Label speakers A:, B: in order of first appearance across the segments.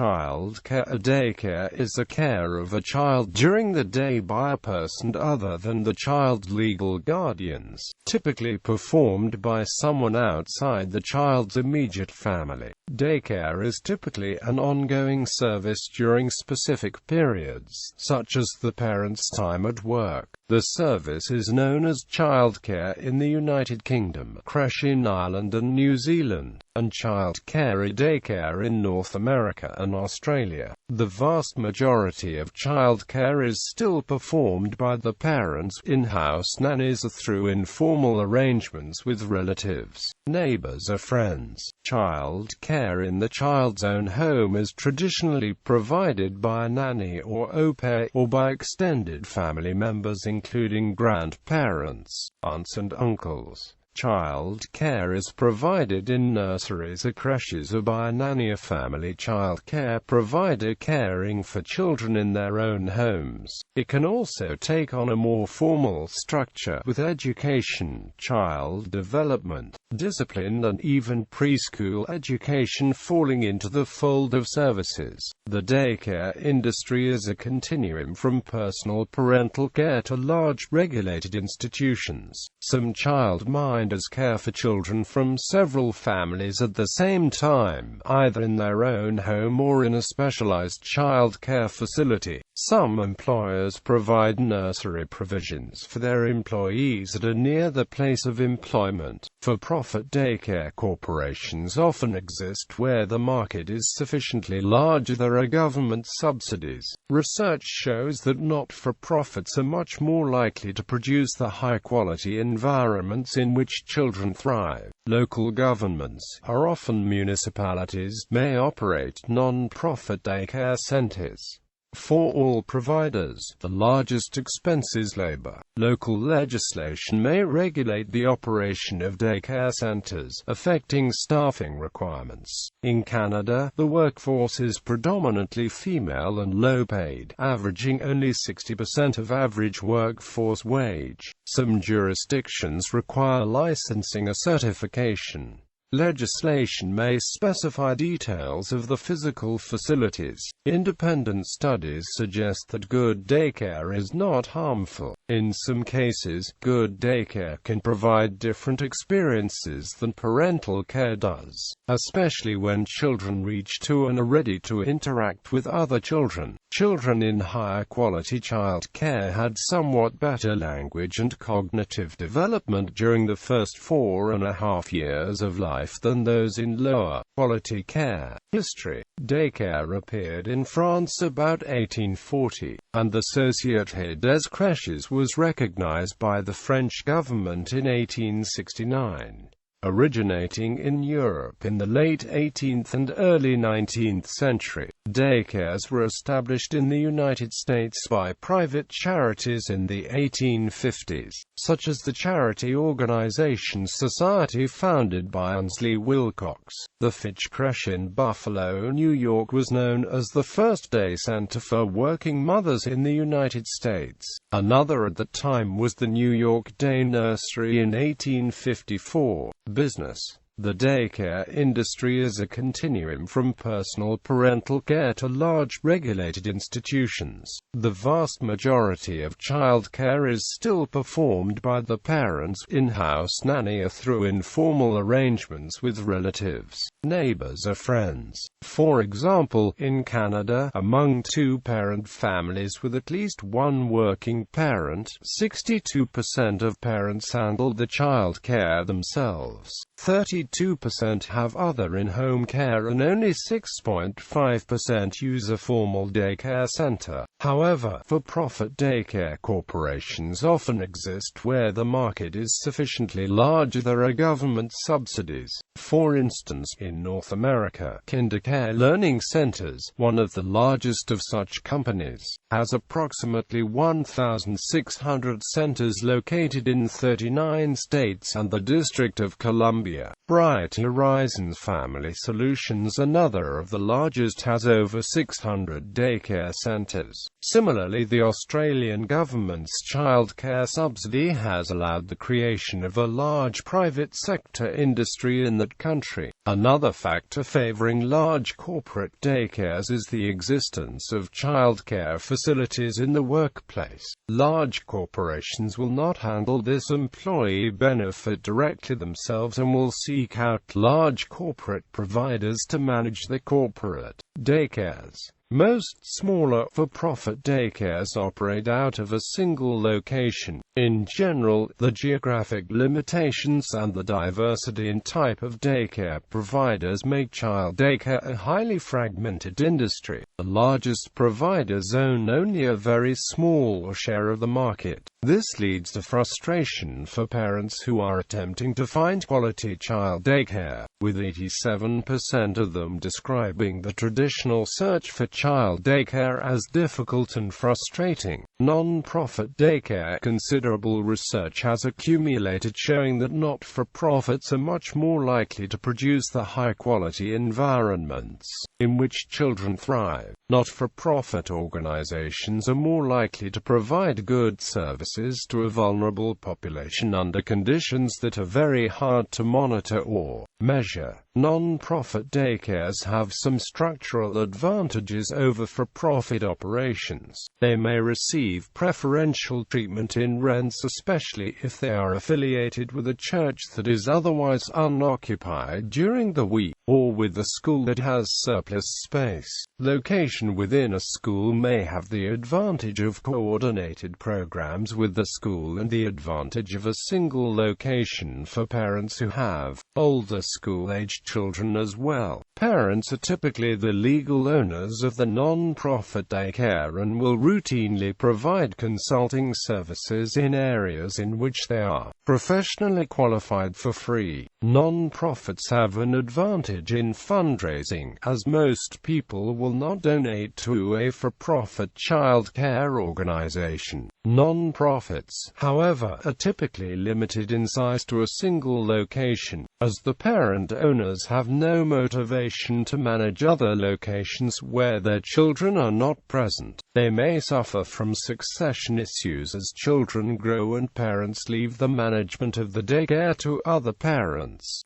A: Childcare. A daycare is the care of a child during the day by a person other than the child's legal guardians, typically performed by someone outside the child's immediate family. Daycare is typically an ongoing service during specific periods, such as the parent's time at work. The service is known as childcare in the United Kingdom, crèche in Ireland and New Zealand, and childcare or daycare in North America and Australia. The vast majority of childcare is still performed by the parents, in-house nannies, or through informal arrangements with relatives, neighbors or friends. Childcare in the child's own home is traditionally provided by a nanny or au pair, or by extended family members including grandparents, aunts and uncles. Child care is provided in nurseries or crèches or by a nanny or family child care provider caring for children in their own homes. It can also take on a more formal structure, with education, child development, discipline and even preschool education falling into the fold of services. The daycare industry is a continuum from personal parental care to large regulated institutions. Some childminders care for children from several families at the same time, either in their own home or in a specialized child care facility. Some employers provide nursery provisions for their employees that are near the place of employment. For-profit daycare corporations often exist where the market is sufficiently large. There are government subsidies. Research shows that not-for-profits are much more likely to produce the high-quality environments in which children thrive. Local governments, or often municipalities, may operate non-profit daycare centers. For all providers, the largest expense is labor. Local legislation may regulate the operation of daycare centers, affecting staffing requirements. In Canada, the workforce is predominantly female and low-paid, averaging only 60% of average workforce wage. Some jurisdictions require licensing or certification. Legislation may specify details of the physical facilities. Independent studies suggest that good daycare is not harmful. In some cases, good daycare can provide different experiences than parental care does, especially when children reach 2 and are ready to interact with other children. Children in higher quality child care had somewhat better language and cognitive development during the first 4.5 years of life than those in lower quality care. History. Daycare appeared in France about 1840, and the Société des Crèches was recognized by the French government in 1869. Originating in Europe in the late 18th and early 19th century, daycares were established in the United States by private charities in the 1850s, such as the charity organization Society founded by Ainsley Wilcox. The Fitch Crèche in Buffalo, New York was known as the first day center for working mothers in the United States. Another at the time was the New York Day Nursery in 1854. Business. The daycare industry is a continuum from personal parental care to large regulated institutions. The vast majority of childcare is still performed by the parents, in-house nanny, or through informal arrangements with relatives, neighbors or friends. For example, in Canada, among two-parent families with at least one working parent, 62% of parents handle the child care themselves. 32% have other in-home care and only 6.5% use a formal daycare center. However, for-profit daycare corporations often exist where the market is sufficiently large. There are government subsidies. For instance, in North America, KinderCare Learning Centers, one of the largest of such companies, has approximately 1,600 centers located in 39 states and the District of Columbia. Bright Horizons Family Solutions, another of the largest, has over 600 daycare centers. Similarly, the Australian government's childcare subsidy has allowed the creation of a large private sector industry in that country. Another factor favouring large corporate daycares is the existence of childcare facilities in the workplace. Large corporations will not handle this employee benefit directly themselves and will seek out large corporate providers to manage the corporate daycares. Most smaller, for-profit daycares operate out of a single location. In general, the geographic limitations and the diversity in type of daycare providers make child daycare a highly fragmented industry. The largest providers own only a very small share of the market. This leads to frustration for parents who are attempting to find quality child daycare, with 87% of them describing the traditional search for child daycare as difficult and frustrating. Non-profit daycare. Considerable research has accumulated showing that not-for-profits are much more likely to produce the high-quality environments in which children thrive. Not-for-profit organizations are more likely to provide good services to a vulnerable population under conditions that are very hard to monitor or measure. Non-profit daycares have some structural advantages over for-profit operations. They may receive preferential treatment in rents, especially if they are affiliated with a church that is otherwise unoccupied during the week, or with a school that has surplus space. Location within a school may have the advantage of coordinated programs with the school and the advantage of a single location for parents who have older school-aged children as well. Parents are typically the legal owners of the non-profit daycare and will routinely provide consulting services in areas in which they are professionally qualified for free. Non-profits have an advantage in fundraising, as most people will not donate to a for-profit childcare organization. Non-profits, however, are typically limited in size to a single location, as the parent owners have no motivation to manage other locations where their children are not present. They may suffer from succession issues as children grow and parents leave the management of the daycare to other parents.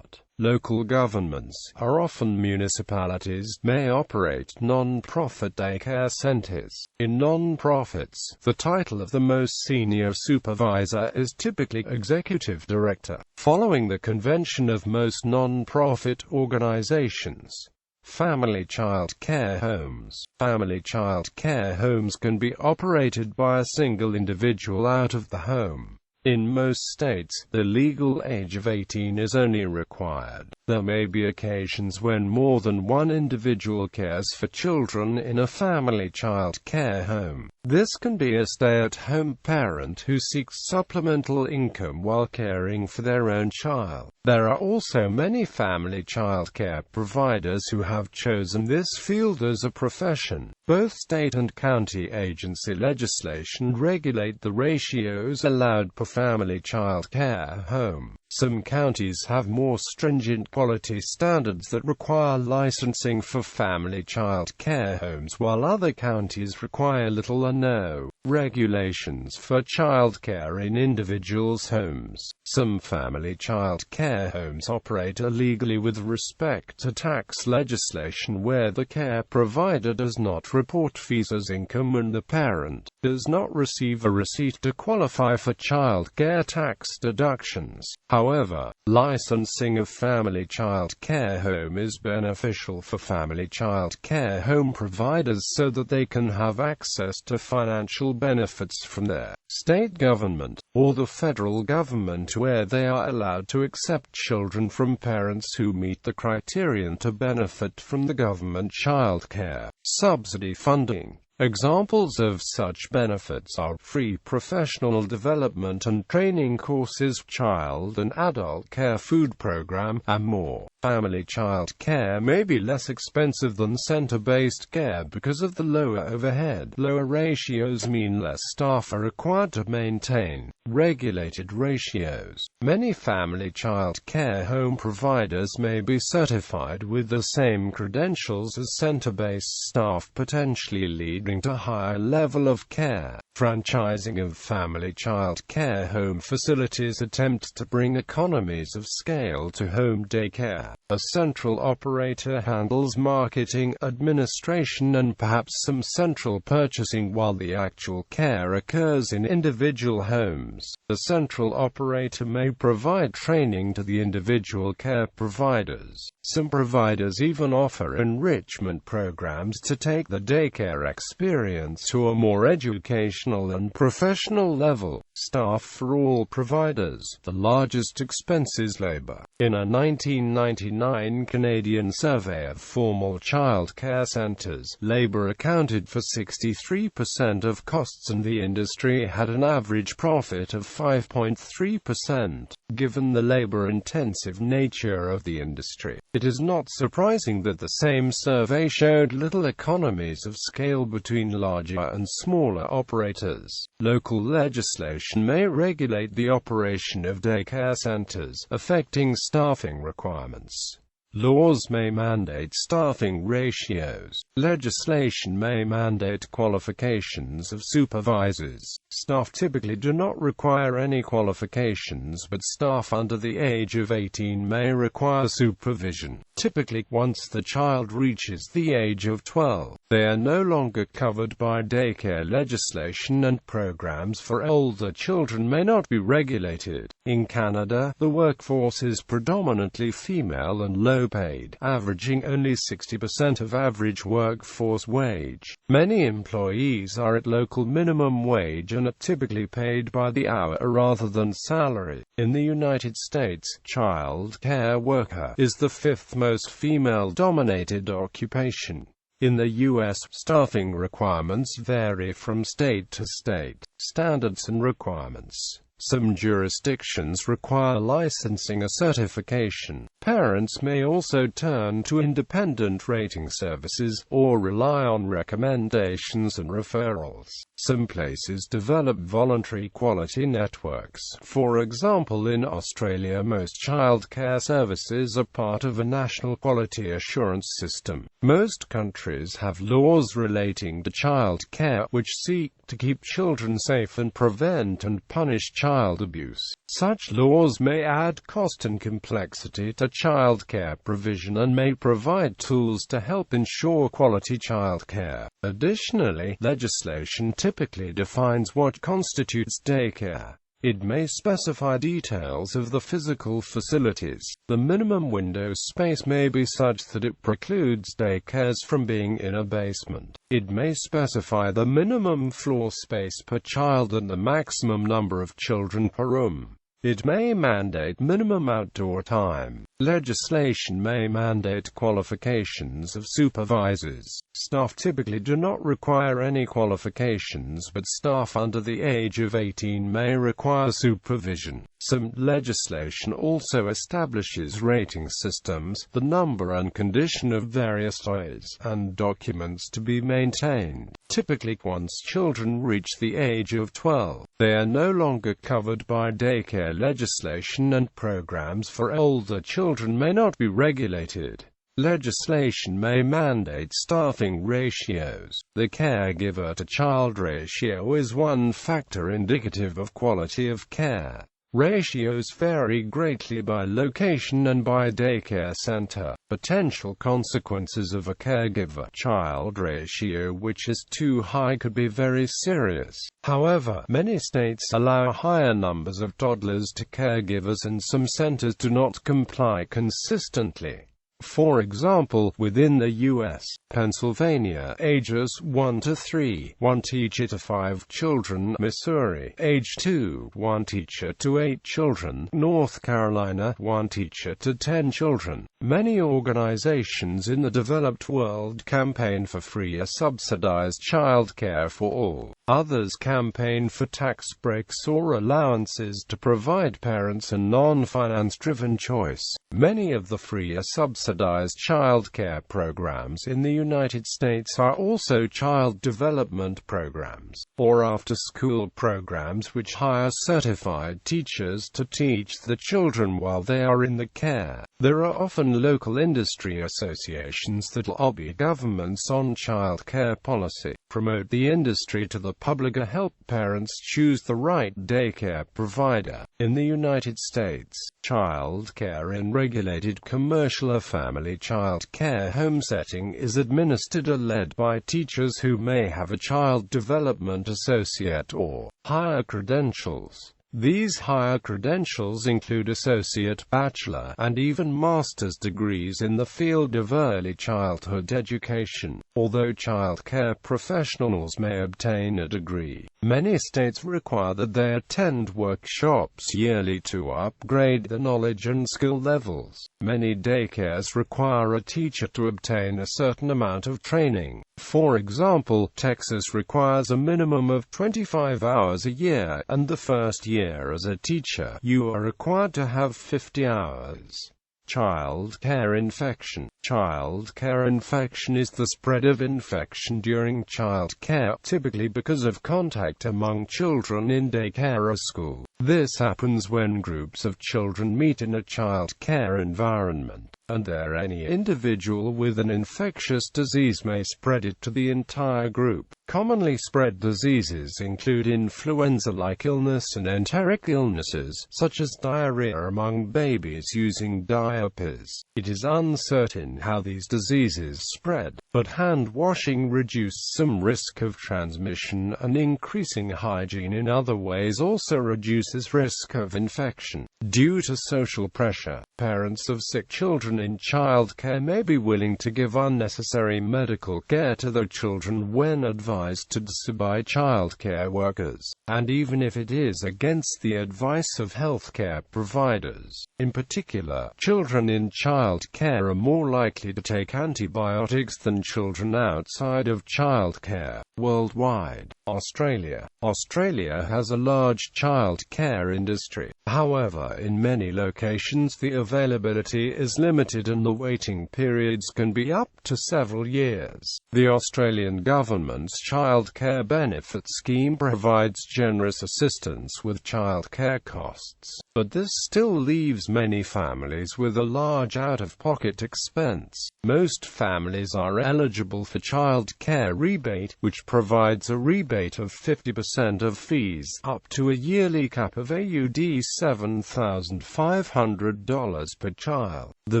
A: Local governments, or often municipalities, may operate non-profit daycare centers. In non-profits, the title of the most senior supervisor is typically executive director, following the convention of most non-profit organizations. Family child care homes. Family child care homes can be operated by a single individual out of the home. In most states, the legal age of 18 is only required. There may be occasions when more than one individual cares for children in a family child care home. This can be a stay-at-home parent who seeks supplemental income while caring for their own child. There are also many family child care providers who have chosen this field as a profession. Both state and county agency legislation regulate the ratios allowed per family child care home. Some counties have more stringent quality standards that require licensing for family child care homes, while other counties require little or no regulations for childcare in individuals' homes. Some family child care homes operate illegally with respect to tax legislation where the care provider does not report fees as income and the parent does not receive a receipt to qualify for child care tax deductions. However, licensing of family child care home is beneficial for family child care home providers so that they can have access to financial benefits from their state government, or the federal government where they are allowed to accept children from parents who meet the criterion to benefit from the government child care subsidy funding. Examples of such benefits are free professional development and training courses, child and adult care food program, and more. Family child care may be less expensive than center-based care because of the lower overhead. Lower ratios mean less staff are required to maintain regulated ratios. Many family child care home providers may be certified with the same credentials as center-based staff, potentially leading to higher level of care. Franchising of family child care home facilities attempts to bring economies of scale to home daycare. A central operator handles marketing, administration and perhaps some central purchasing, while the actual care occurs in individual homes. The central operator may provide training to the individual care providers. Some providers even offer enrichment programs to take the daycare experience to a more educational and professional level. Staff for all providers. The largest expense is labor. In a 1999 Canadian survey of formal childcare centers, labor accounted for 63% of costs and the industry had an average profit of 5.3%. Given the labor-intensive nature of the industry, it is not surprising that the same survey showed little economies of scale between larger and smaller operators. Local legislation may regulate the operation of daycare centers, affecting staffing requirements. Laws may mandate staffing ratios. Legislation may mandate qualifications of supervisors. Staff typically do not require any qualifications, but staff under the age of 18 may require supervision. Typically, once the child reaches the age of 12, they are no longer covered by daycare legislation, and programs for older children may not be regulated. In Canada, the workforce is predominantly female and low-paid, averaging only 60% of average workforce wage. Many employees are at local minimum wage and are typically paid by the hour rather than salary. In the United States, child care worker is the fifth most female-dominated occupation. In the U.S., staffing requirements vary from state to state. Standards and requirements. Some jurisdictions require licensing or certification. Parents may also turn to independent rating services, or rely on recommendations and referrals. Some places develop voluntary quality networks. For example, in Australia, most childcare services are part of a national quality assurance system. Most countries have laws relating to child care, which seek to keep children safe and prevent and punish child abuse. Such laws may add cost and complexity to childcare provision and may provide tools to help ensure quality childcare. Additionally, legislation typically defines what constitutes daycare. It may specify details of the physical facilities. The minimum window space may be such that it precludes daycares from being in a basement. It may specify the minimum floor space per child and the maximum number of children per room. It may mandate minimum outdoor time. Legislation may mandate qualifications of supervisors. Staff typically do not require any qualifications, but staff under the age of 18 may require supervision. Some legislation also establishes rating systems, the number and condition of various toys, and documents to be maintained. Typically, once children reach the age of 12, they are no longer covered by daycare legislation, and programs for older children may not be regulated. Legislation may mandate staffing ratios. The caregiver-to-child ratio is one factor indicative of quality of care. Ratios vary greatly by location and by daycare center. Potential consequences of a caregiver-child ratio which is too high could be very serious. However, many states allow higher numbers of toddlers to caregivers, and some centers do not comply consistently. For example, within the U.S., Pennsylvania, ages 1 to 3, 1 teacher to 5 children; Missouri, age 2, 1 teacher to 8 children; North Carolina, 1 teacher to 10 children. Many organizations in the developed world campaign for free or subsidized childcare for all. Others campaign for tax breaks or allowances to provide parents a non-finance-driven choice. Many of the free or subsidized childcare programs in the United States are also child development programs, or after-school programs which hire certified teachers to teach the children while they are in the care. There are often local industry associations that lobby governments on childcare policy, promote the industry to the public, or help parents choose the right daycare provider. In the United States, childcare in regulated commercial or family childcare home setting is administered or led by teachers who may have a child development associate or higher credentials. These higher credentials include associate, bachelor, and even master's degrees in the field of early childhood education. Although childcare professionals may obtain a degree, many states require that they attend workshops yearly to upgrade their knowledge and skill levels. Many daycares require a teacher to obtain a certain amount of training. For example, Texas requires a minimum of 25 hours a year, and the first year as a teacher, you are required to have 50 hours. Childcare infection. Childcare infection is the spread of infection during childcare, typically because of contact among children in daycare or school. This happens when groups of children meet in a childcare environment, and there any individual with an infectious disease may spread it to the entire group. Commonly spread diseases include influenza-like illness and enteric illnesses, such as diarrhea among babies using diapers. It is uncertain how these diseases spread, but hand washing reduced some risk of transmission, and increasing hygiene in other ways also reduces risk of infection. Due to social pressure, parents of sick children in childcare may be willing to give unnecessary medical care to their children when advised to do so by childcare workers, and even if it is against the advice of healthcare providers. In particular, children in childcare are more likely to take antibiotics than children outside of childcare. Worldwide, Australia has a large childcare industry. However, in many locations the availability is limited and the waiting periods can be up to several years. The Australian government's childcare benefit scheme provides generous assistance with childcare costs, but this still leaves many families with a large out-of-pocket expense. Most families are eligible for childcare rebate, which provides a rebate of 50% of fees, up to a yearly cap of AUD $7,500 per child. The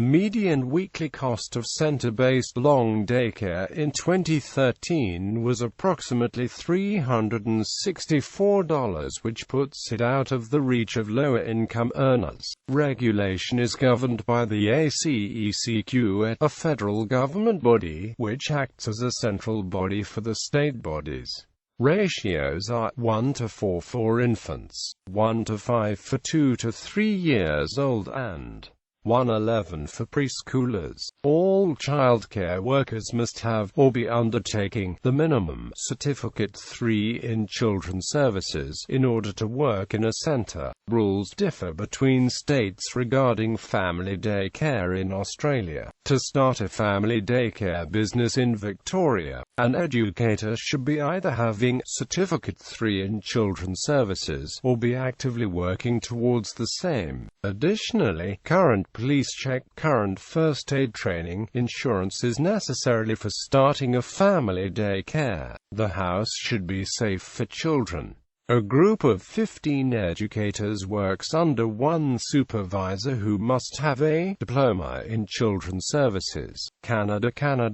A: median weekly cost of center-based long daycare in 2013 was approximately $364, which puts it out of the reach of lower-income earners. Regulation is governed by the ACECQ, a federal government body, which acts as a central body for the state bodies. Ratios are 1 to 4 for infants, 1 to 5 for 2 to 3 years old, and 1:11 for preschoolers. All childcare workers must have, or be undertaking, the minimum Certificate 3 in Children's Services in order to work in a center. Rules differ between states regarding family daycare in Australia. To start a family daycare business in Victoria, an educator should be either having Certificate 3 in Children's Services or be actively working towards the same. Additionally, current police check, current first aid training, insurance is necessary for starting a family daycare. The house should be safe for children. A group of 15 educators works under one supervisor who must have a diploma in children's services. Canada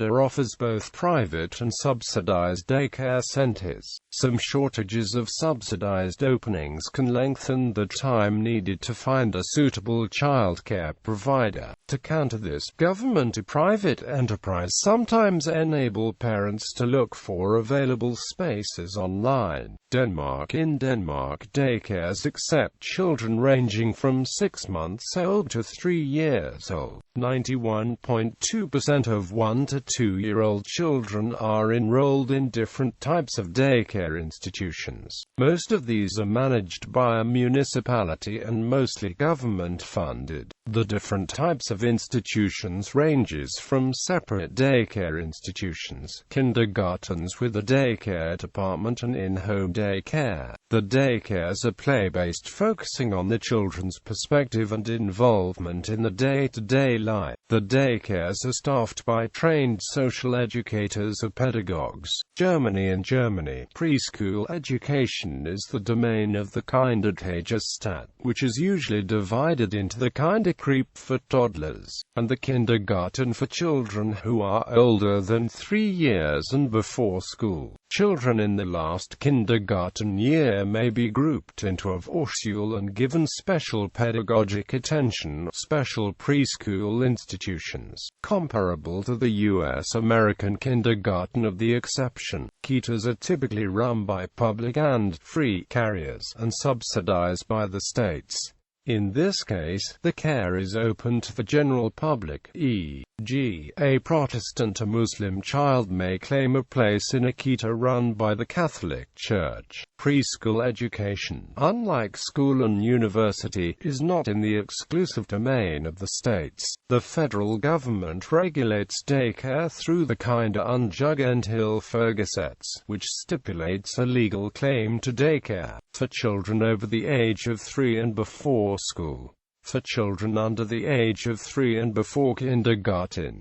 A: offers both private and subsidized daycare centers. Some shortages of subsidized openings can lengthen the time needed to find a suitable childcare provider. To counter this, government and private enterprise sometimes enable parents to look for available spaces online. In Denmark, daycares accept children ranging from 6 months old to 3 years old. 91.2% of 1 to 2-year-old children are enrolled in different types of daycare institutions. Most of these are managed by a municipality and mostly government-funded. The different types of institutions ranges from separate daycare institutions, kindergartens with a daycare department, and in-home daycare. The daycares are play-based, focusing on the children's perspective and involvement in the day-to-day life. The daycares are staffed by trained social educators or pedagogues. In Germany, preschool education is the domain of the Kindertagesstätte, which is usually divided into the Kinderkrippe for toddlers, and the kindergarten for children who are older than 3 years and before school. Children in the last kindergarten year may be grouped into a Vorschule and given special pedagogic attention, special preschool institutions, comparable to the U.S. American kindergarten of the exception. Kitas are typically run by public and free carriers and subsidized by the states. In this case, the care is open to the general public, e.g., a Protestant or Muslim child may claim a place in a kita run by the Catholic Church. Preschool education, unlike school and university, is not in the exclusive domain of the states. The federal government regulates daycare through the Kinderanjugendhilfegesetz, which stipulates a legal claim to daycare for children over the age of 3 and before school. For children under the age of 3 and before kindergarten.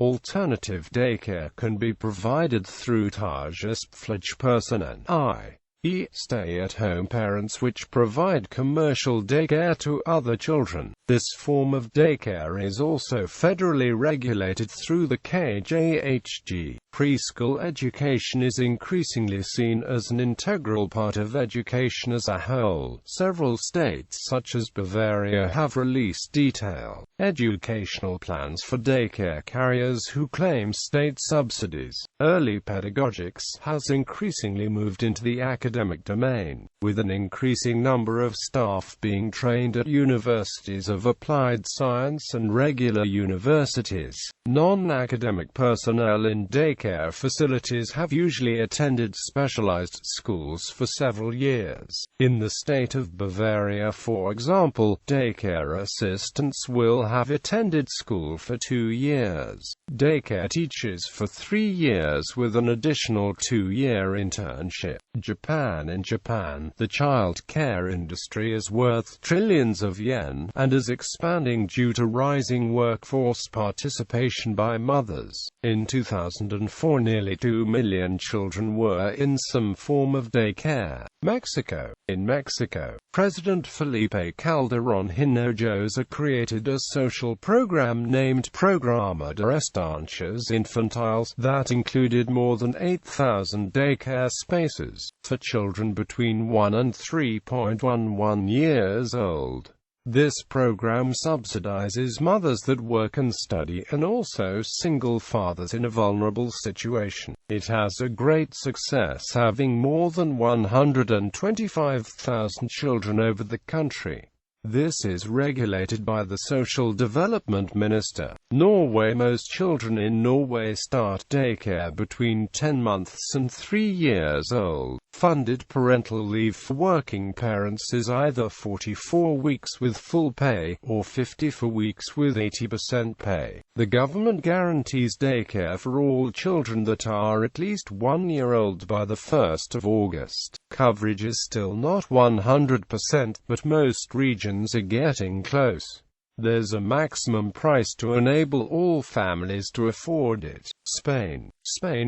A: Alternative daycare can be provided through Tagespflegepersonen, i.e., stay-at-home parents which provide commercial daycare to other children. This form of daycare is also federally regulated through the KJHG. Preschool education is increasingly seen as an integral part of education as a whole. Several states, such as Bavaria, have released detailed educational plans for daycare carriers who claim state subsidies. Early pedagogics has increasingly moved into the academic domain, with an increasing number of staff being trained at universities of applied science and regular universities. Non-academic personnel in daycare facilities have usually attended specialized schools for several years. In the state of Bavaria, for example, daycare assistants will have attended school for 2 years. Daycare teachers for 3 years with an additional 2-year internship. In Japan, the child care industry is worth trillions of yen, and is expanding due to rising workforce participation by mothers. In 2004, nearly 2 million children were in some form of daycare. In Mexico, President Felipe Calderón Hinojosa created a social program named Programa de Estancias Infantiles that included more than 8,000 daycare spaces for children between 1 and 3.11 years old. This program subsidizes mothers that work and study, and also single fathers in a vulnerable situation. It has a great success, having more than 125,000 children over the country. This is regulated by the Social Development Minister. Norway. Most children in Norway start daycare between 10 months and 3 years old. Funded parental leave for working parents is either 44 weeks with full pay, or 54 weeks with 80% pay. The government guarantees daycare for all children that are at least 1 year old by the 1st of August. Coverage is still not 100%, but most regions are getting close. There's a maximum price to enable all families to afford it. Spain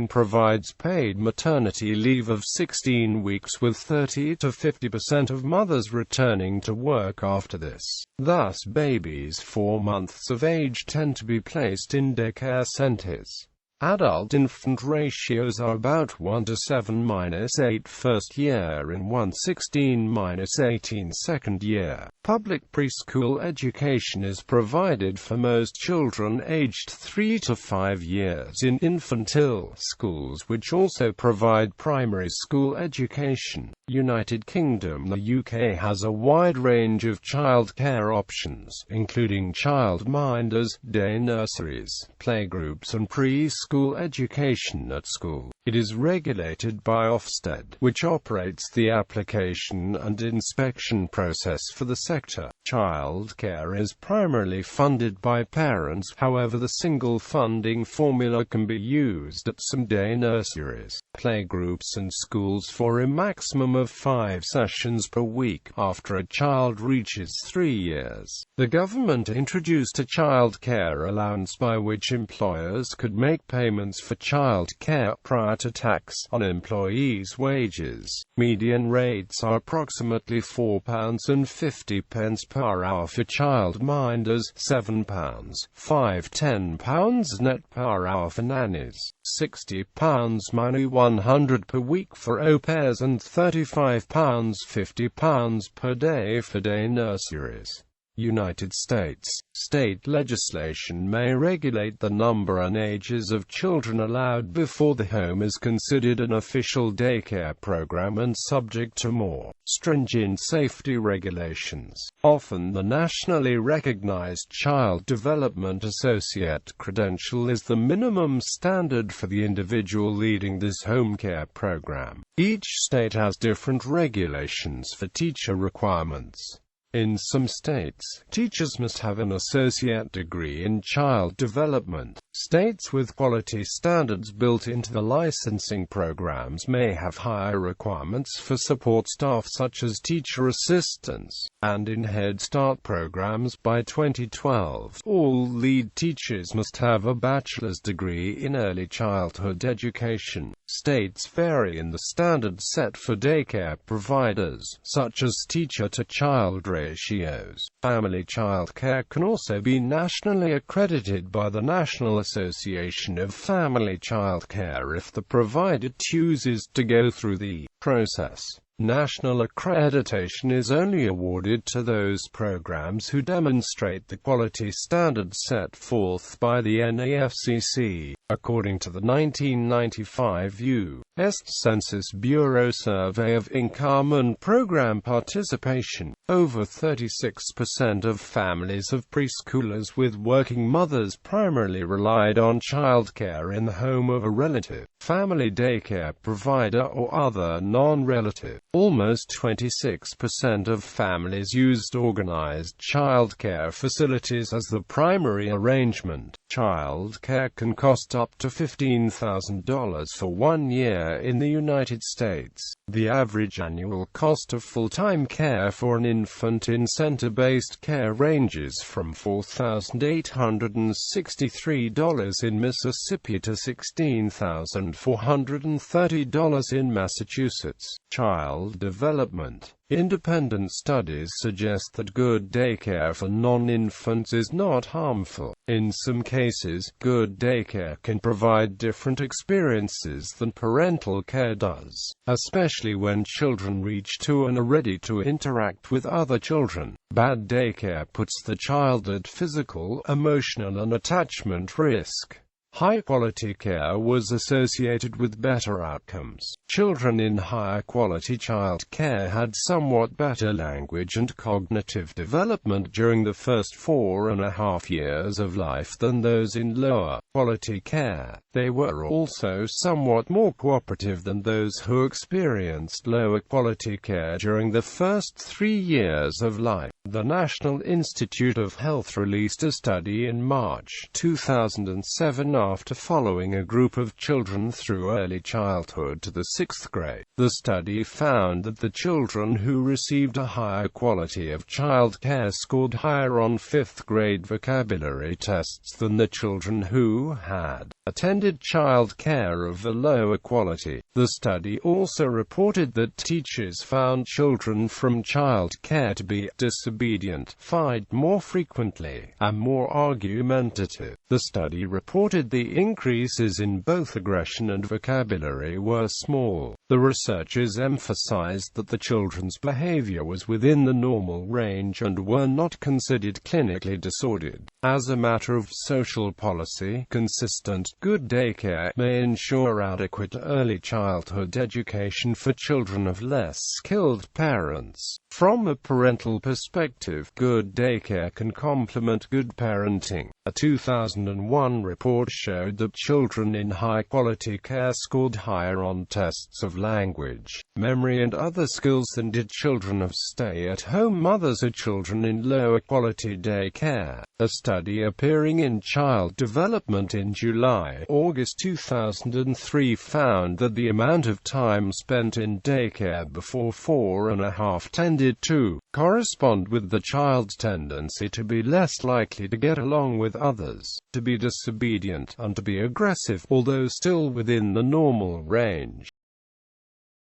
A: provides paid maternity leave of 16 weeks, with 30 to 50% of mothers returning to work after this. Thus, babies 4 months of age tend to be placed in daycare centers. Adult-infant ratios are about 1 to 7-8 first year and 1:16-18 second year. Public preschool education is provided for most children aged 3 to 5 years in infantile schools, which also provide primary school education. United Kingdom. The UK has a wide range of childcare options, including childminders, day nurseries, playgroups and preschool education at school. It is regulated by Ofsted, which operates the application and inspection process for the sector. Childcare is primarily funded by parents, however the single funding formula can be used at some day nurseries, playgroups and schools for a maximum of 5 sessions per week after a child reaches 3 years. The government introduced a childcare allowance by which employers could make payments for childcare prior to tax on employees' wages. Median rates are approximately £4.50 per hour for childminders, £7, £5–10 net per hour for nannies, £60 money £100 per week for au pairs and £35–50 per day for day nurseries. United States. State legislation may regulate the number and ages of children allowed before the home is considered an official daycare program and subject to more stringent safety regulations. Often the nationally recognized Child Development Associate credential is the minimum standard for the individual leading this home care program. Each state has different regulations for teacher requirements. In some states, teachers must have an associate degree in child development. States with quality standards built into the licensing programs may have higher requirements for support staff such as teacher assistants, and in Head Start programs. By 2012, all lead teachers must have a bachelor's degree in early childhood education. States vary in the standards set for daycare providers, such as teacher-to-child ratios. Family childcare can also be nationally accredited by the National Association of Family Childcare if the provider chooses to go through the process. National accreditation is only awarded to those programs who demonstrate the quality standards set forth by the NAFCC. According to the 1995 U.S. Census Bureau survey of income and program participation, over 36% of families of preschoolers with working mothers primarily relied on childcare in the home of a relative, family daycare provider or other non-relative. Almost 26% of families used organized childcare facilities as the primary arrangement. Childcare can cost up to $15,000 for 1 year in the United States. The average annual cost of full-time care for an infant in center-based care ranges from $4,863 in Mississippi to $16,430 in Massachusetts. Child development. Independent studies suggest that good daycare for non-infants is not harmful. In some cases, good daycare can provide different experiences than parental care does, especially when children reach 2 and are ready to interact with other children. Bad daycare puts the child at physical, emotional and attachment risk. High-quality care was associated with better outcomes. Children in higher-quality child care had somewhat better language and cognitive development during the first 4.5 years of life than those in lower-quality care. They were also somewhat more cooperative than those who experienced lower-quality care during the first 3 years of life. The National Institute of Health released a study in March 2007 after following a group of children through early childhood to the 6th grade. The study found that the children who received a higher quality of child care scored higher on 5th grade vocabulary tests than the children who had attended child care of a lower quality. The study also reported that teachers found children from child care to be disobedient, fight more frequently, and more argumentative. The study reported the increases in both aggression and vocabulary were small. The researchers emphasized that the children's behavior was within the normal range and were not considered clinically disordered. As a matter of social policy, consistent, good daycare may ensure adequate early childhood education for children of less skilled parents. From a parental perspective, good daycare can complement good parenting. A 2001 report showed that children in high-quality care scored higher on tests of language, memory and other skills than did children of stay-at-home mothers or children in lower-quality daycare. A study appearing in Child Development in July-August 2003 found that the amount of time spent in daycare before 4.5 tended to correspond with the child's tendency to be less likely to get along with others, to be disobedient, and to be aggressive, although still within the normal range.